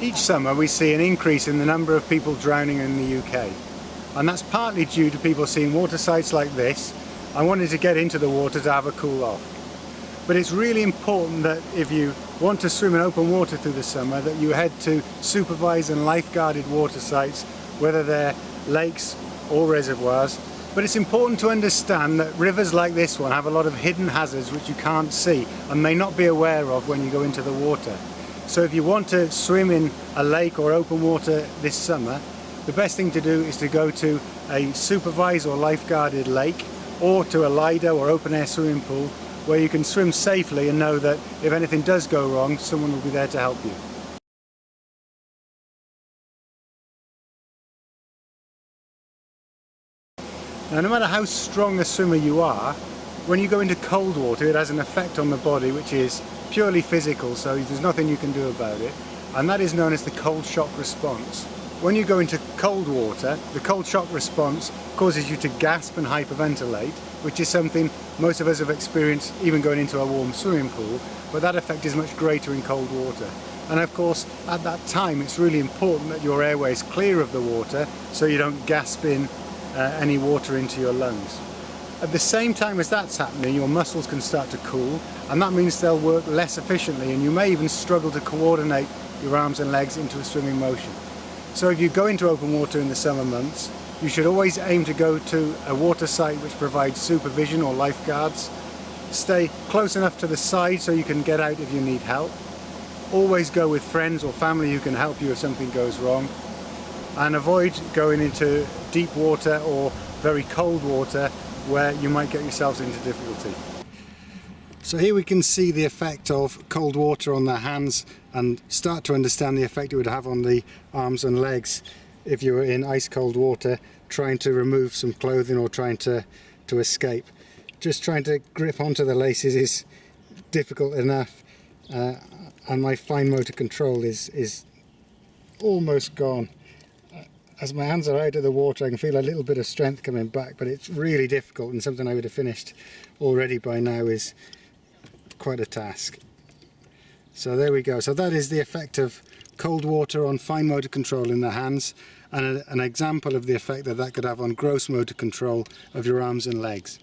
Each summer we see an increase in the number of people drowning in the UK, and that's partly due to people seeing water sites like this and wanting to get into the water to have a cool off. But it's really important that if you want to swim in open water through the summer, that you head to supervised and lifeguarded water sites, whether they're lakes or reservoirs. But it's important to understand that rivers like this one have a lot of hidden hazards which you can't see and may not be aware of when you go into the water. So if you want to swim in a lake or open water this summer, the best thing to do is to go to a supervised or lifeguarded lake or to a Lido or open air swimming pool where you can swim safely and know that if anything does go wrong, someone will be there to help you. Now, no matter how strong a swimmer you are, when you go into cold water it has an effect on the body which is purely physical, so there's nothing you can do about it, and that is known as the cold shock response. When you go into cold water, the cold shock response causes you to gasp and hyperventilate, which is something most of us have experienced even going into a warm swimming pool, but that effect is much greater in cold water. And of course, at that time it's really important that your airway is clear of the water so you don't gasp in any water into your lungs. At the same time as that's happening, your muscles can start to cool, and that means they'll work less efficiently, and you may even struggle to coordinate your arms and legs into a swimming motion. So if you go into open water in the summer months, you should always aim to go to a water site which provides supervision or lifeguards. Stay close enough to the side so you can get out if you need help. Always go with friends or family who can help you if something goes wrong. And avoid going into deep water or very cold water where you might get yourselves into difficulty. So here we can see the effect of cold water on the hands and start to understand the effect it would have on the arms and legs if you were in ice cold water trying to remove some clothing or trying to escape. Just trying to grip onto the laces is difficult enough, and my fine motor control is almost gone. As my hands are out of the water I can feel a little bit of strength coming back, but it's really difficult, and something I would have finished already by now is quite a task. So there we go. So that is the effect of cold water on fine motor control in the hands, and an example of the effect that that could have on gross motor control of your arms and legs.